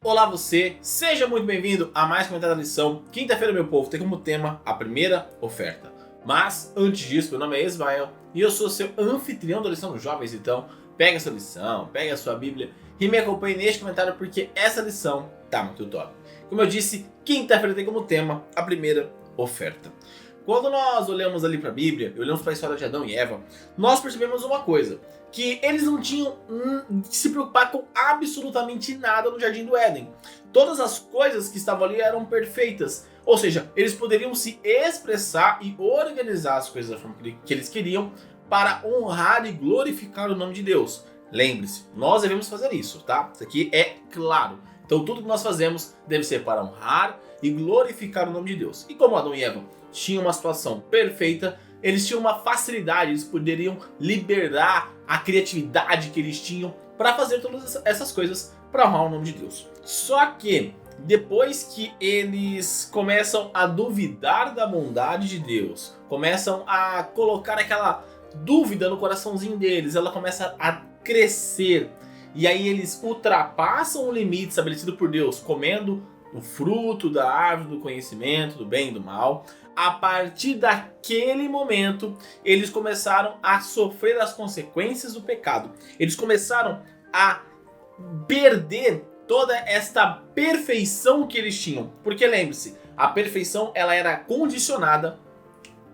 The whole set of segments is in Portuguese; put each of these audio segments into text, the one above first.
Olá você, seja muito bem-vindo a mais comentário da lição. Quinta-feira, meu povo, tem como tema a primeira oferta. Mas, antes disso, meu nome é Ismael e eu sou seu anfitrião da lição dos jovens. Então, pega a sua lição, pega a sua Bíblia e me acompanhe neste comentário porque essa lição tá muito top. Como eu disse, quinta-feira tem como tema a primeira oferta. Quando nós olhamos ali para a Bíblia e olhamos para a história de Adão e Eva, nós percebemos uma coisa, que eles não tinham de se preocupar com absolutamente nada no Jardim do Éden. Todas as coisas que estavam ali eram perfeitas, ou seja, eles poderiam se expressar e organizar as coisas da forma que eles queriam para honrar e glorificar o nome de Deus. Lembre-se, nós devemos fazer isso, tá? Isso aqui é claro. Então tudo que nós fazemos deve ser para honrar e glorificar o nome de Deus. E como Adão e Eva tinham uma situação perfeita, eles tinham uma facilidade, eles poderiam liberar a criatividade que eles tinham para fazer todas essas coisas para honrar o nome de Deus. Só que depois que eles começam a duvidar da bondade de Deus, começam a colocar aquela dúvida no coraçãozinho deles, ela começa a crescer. E aí eles ultrapassam o limite estabelecido por Deus, comendo o fruto da árvore do conhecimento do bem e do mal. A partir daquele momento, eles começaram a sofrer as consequências do pecado. Eles começaram a perder toda esta perfeição que eles tinham. Porque lembre-se, a perfeição ela era condicionada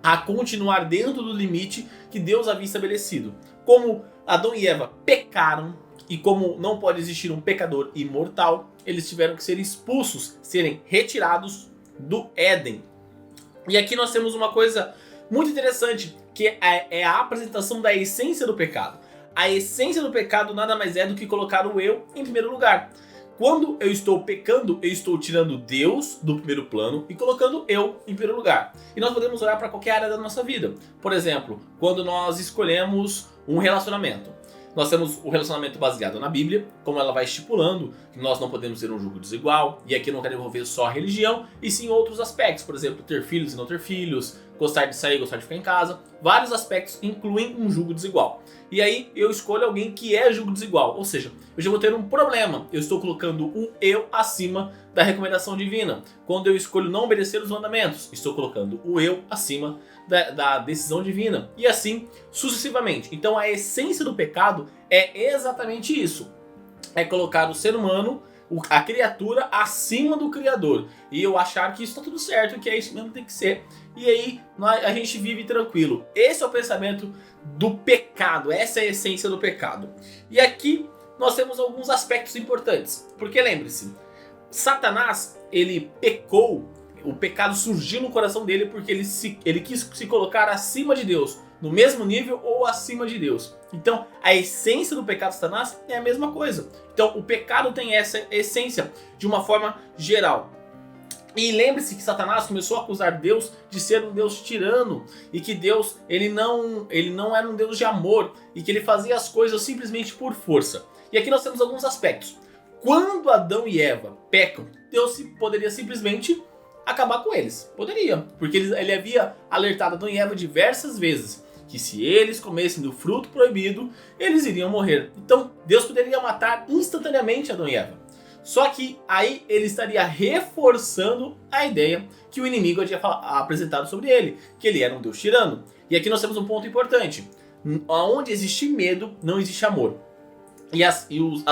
a continuar dentro do limite que Deus havia estabelecido. Como Adão e Eva pecaram, e como não pode existir um pecador imortal, eles tiveram que ser expulsos, serem retirados do Éden. E aqui nós temos uma coisa muito interessante, que é a apresentação da essência do pecado. A essência do pecado nada mais é do que colocar o eu em primeiro lugar. Quando eu estou pecando, eu estou tirando Deus do primeiro plano e colocando eu em primeiro lugar. E nós podemos olhar para qualquer área da nossa vida. Por exemplo, quando nós escolhemos um relacionamento. Nós temos o relacionamento baseado na Bíblia, como ela vai estipulando que nós não podemos ter um julgo desigual, e aqui eu não quero envolver só a religião, e sim outros aspectos, por exemplo, ter filhos e não ter filhos, gostar de sair, gostar de ficar em casa, vários aspectos incluem um julgo desigual. E aí eu escolho alguém que é julgo desigual, ou seja, eu já vou ter um problema, eu estou colocando o eu acima da recomendação divina. Quando eu escolho não obedecer os mandamentos, estou colocando o eu acima da decisão divina, e assim sucessivamente. Então a essência do pecado é exatamente isso, é colocar o ser humano, a criatura, acima do Criador, e eu achar que isso está tudo certo, que é isso mesmo que tem que ser, e aí a gente vive tranquilo. Esse é o pensamento do pecado, essa é a essência do pecado. E aqui nós temos alguns aspectos importantes, porque lembre-se, Satanás, ele pecou. O pecado surgiu no coração dele porque ele quis se colocar acima de Deus, no mesmo nível ou acima de Deus. Então a essência do pecado de Satanás é a mesma coisa. Então o pecado tem essa essência de uma forma geral. E lembre-se que Satanás começou a acusar Deus de ser um Deus tirano, e que Deus ele não era um Deus de amor, e que ele fazia as coisas simplesmente por força. E aqui nós temos alguns aspectos. Quando Adão e Eva pecam, Deus poderia simplesmente acabar com eles. Poderia, porque ele havia alertado Adão e Eva diversas vezes que se eles comessem do fruto proibido, eles iriam morrer. Então Deus poderia matar instantaneamente Adão e Eva. Só que aí ele estaria reforçando a ideia que o inimigo havia apresentado sobre ele, que ele era um Deus tirano. E aqui nós temos um ponto importante. Onde existe medo, não existe amor. E as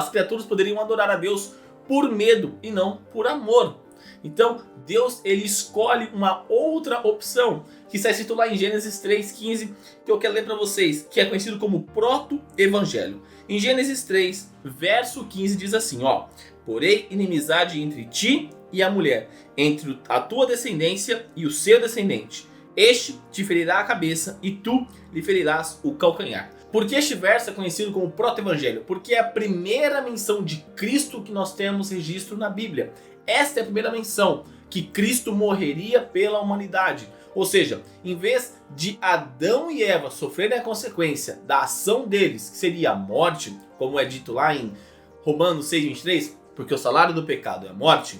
criaturas poderiam adorar a Deus por medo e não por amor. Então Deus ele escolhe uma outra opção, que está escrito lá em Gênesis 3,15, que eu quero ler para vocês, que é conhecido como proto-evangelho. Em Gênesis 3, verso 15 diz assim, ó: porém inimizade entre ti e a mulher, entre a tua descendência e o seu descendente. Este te ferirá a cabeça e tu lhe ferirás o calcanhar. Por que este verso é conhecido como proto-evangelho? Porque é a primeira menção de Cristo que nós temos registro na Bíblia. Esta é a primeira menção, que Cristo morreria pela humanidade. Ou seja, em vez de Adão e Eva sofrerem a consequência da ação deles, que seria a morte, como é dito lá em Romanos 6,23, porque o salário do pecado é a morte,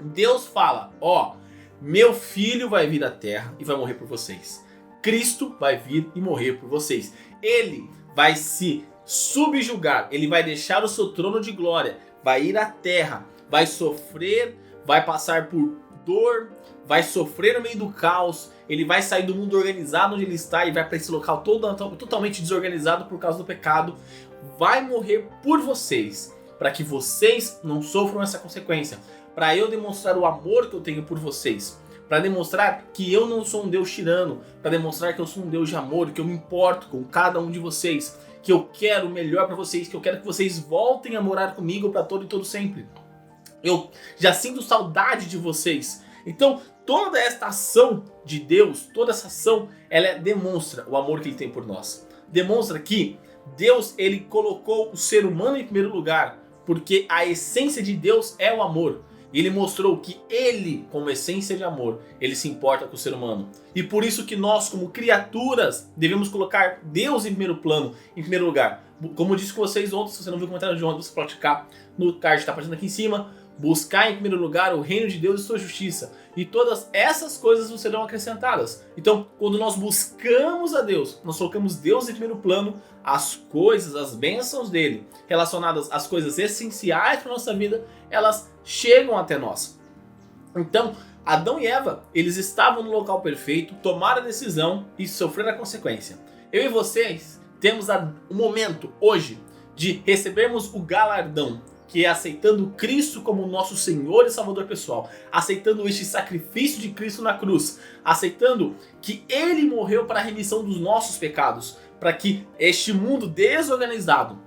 Deus fala, ó, meu filho vai vir à terra e vai morrer por vocês. Cristo vai vir e morrer por vocês. Ele vai se subjugar, ele vai deixar o seu trono de glória, vai ir à terra, vai sofrer, vai passar por dor, vai sofrer no meio do caos, ele vai sair do mundo organizado onde ele está e vai para esse local totalmente desorganizado por causa do pecado, vai morrer por vocês, para que vocês não sofram essa consequência, para eu demonstrar o amor que eu tenho por vocês, para demonstrar que eu não sou um Deus tirano, para demonstrar que eu sou um Deus de amor, que eu me importo com cada um de vocês, que eu quero o melhor para vocês, que eu quero que vocês voltem a morar comigo para todo e todo sempre. Eu já sinto saudade de vocês. Então, toda esta ação de Deus, toda essa ação, ela demonstra o amor que ele tem por nós. Demonstra que Deus, ele colocou o ser humano em primeiro lugar, porque a essência de Deus é o amor. E ele mostrou que ele, como essência de amor, ele se importa com o ser humano. E por isso que nós, como criaturas, devemos colocar Deus em primeiro plano, em primeiro lugar. Como eu disse com vocês ontem, se você não viu o comentário de ontem, você pode clicar no card que está aparecendo aqui em cima. Buscar em primeiro lugar o reino de Deus e sua justiça. E todas essas coisas vos serão acrescentadas. Então, quando nós buscamos a Deus, nós colocamos Deus em primeiro plano, as coisas, as bênçãos dele, relacionadas às coisas essenciais para a nossa vida, elas chegam até nós. Então, Adão e Eva, eles estavam no local perfeito, tomaram a decisão e sofreram a consequência. Eu e vocês temos o momento, hoje, de recebermos o galardão, que é aceitando Cristo como nosso Senhor e Salvador pessoal, aceitando este sacrifício de Cristo na cruz, aceitando que Ele morreu para a remissão dos nossos pecados, para que este mundo desorganizado,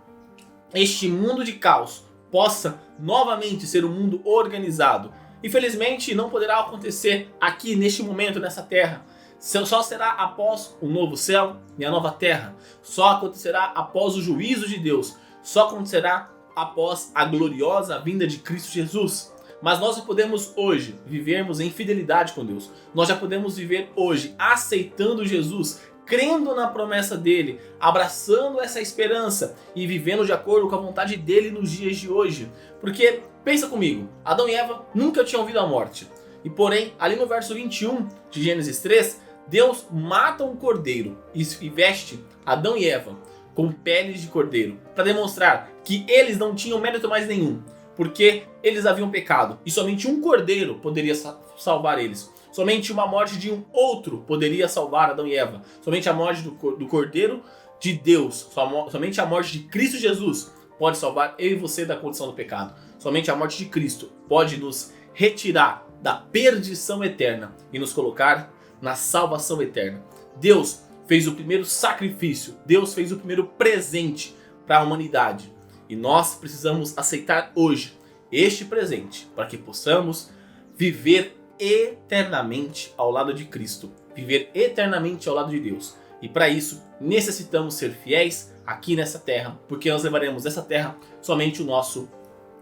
este mundo de caos, possa novamente ser um mundo organizado. Infelizmente não poderá acontecer aqui neste momento, nessa terra. Só será após o novo céu e a nova terra. Só acontecerá após o juízo de Deus. Só acontecerá após a gloriosa vinda de Cristo Jesus. Mas nós já podemos hoje vivermos em fidelidade com Deus. Nós já podemos viver hoje aceitando Jesus, crendo na promessa dele, abraçando essa esperança e vivendo de acordo com a vontade dele nos dias de hoje. Porque, pensa comigo, Adão e Eva nunca tinham visto a morte. E porém, ali no verso 21 de Gênesis 3, Deus mata um cordeiro e veste Adão e Eva com peles de cordeiro, para demonstrar que eles não tinham mérito mais nenhum, porque eles haviam pecado, e somente um cordeiro poderia salvar eles. Somente uma morte de um outro poderia salvar Adão e Eva. Somente a morte do cordeiro de Deus, somente a morte de Cristo Jesus pode salvar eu e você da condição do pecado. Somente a morte de Cristo pode nos retirar da perdição eterna e nos colocar na salvação eterna. Deus fez o primeiro sacrifício, Deus fez o primeiro presente para a humanidade. E nós precisamos aceitar hoje este presente para que possamos viver eternamente ao lado de Cristo, viver eternamente ao lado de Deus. E para isso necessitamos ser fiéis aqui nessa terra, porque nós levaremos dessa terra somente o nosso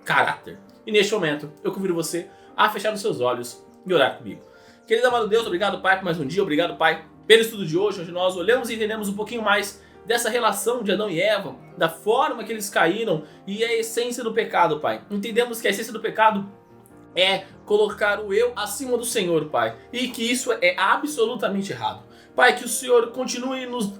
caráter. E neste momento eu convido você a fechar os seus olhos e orar comigo. Querido amado Deus, obrigado Pai por mais um dia, obrigado Pai pelo estudo de hoje, onde nós olhamos e entendemos um pouquinho mais dessa relação de Adão e Eva, da forma que eles caíram e a essência do pecado, Pai. Entendemos que a essência do pecado é colocar o eu acima do Senhor, Pai, e que isso é absolutamente errado. Pai, que o Senhor continue nos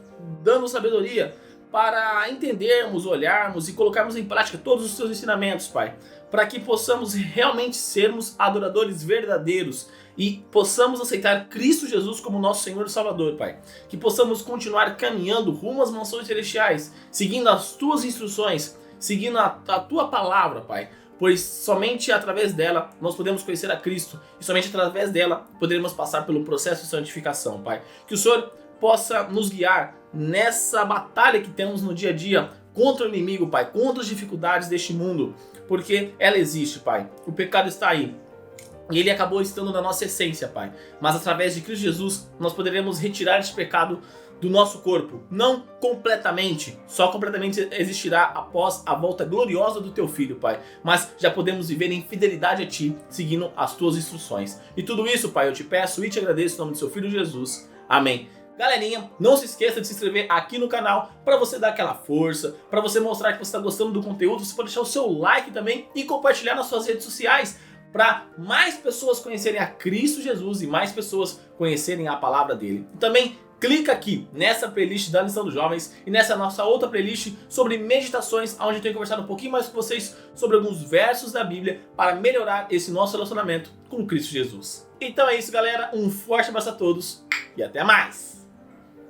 dando sabedoria para entendermos, olharmos e colocarmos em prática todos os seus ensinamentos, Pai, para que possamos realmente sermos adoradores verdadeiros e possamos aceitar Cristo Jesus como nosso Senhor e Salvador, Pai. Que possamos continuar caminhando rumo às mansões celestiais, seguindo as Tuas instruções, seguindo a Tua palavra, Pai. Pois somente através dela nós podemos conhecer a Cristo e somente através dela poderemos passar pelo processo de santificação, Pai. Que o Senhor possa nos guiar nessa batalha que temos no dia a dia contra o inimigo, Pai, contra as dificuldades deste mundo, porque ela existe, Pai. O pecado está aí. E ele acabou estando na nossa essência, Pai. Mas através de Cristo Jesus, nós poderemos retirar esse pecado do nosso corpo. Não completamente, só completamente existirá após a volta gloriosa do Teu Filho, Pai. Mas já podemos viver em fidelidade a Ti, seguindo as Tuas instruções. E tudo isso, Pai, eu te peço e te agradeço em nome do Seu Filho Jesus. Amém. Galerinha, não se esqueça de se inscrever aqui no canal para você dar aquela força, para você mostrar que você está gostando do conteúdo. Você pode deixar o seu like também e compartilhar nas suas redes sociais, para mais pessoas conhecerem a Cristo Jesus e mais pessoas conhecerem a palavra dele. E também clica aqui nessa playlist da Lição dos Jovens e nessa nossa outra playlist sobre meditações, onde eu tenho conversado um pouquinho mais com vocês sobre alguns versos da Bíblia para melhorar esse nosso relacionamento com Cristo Jesus. Então é isso, galera. Um forte abraço a todos e até mais!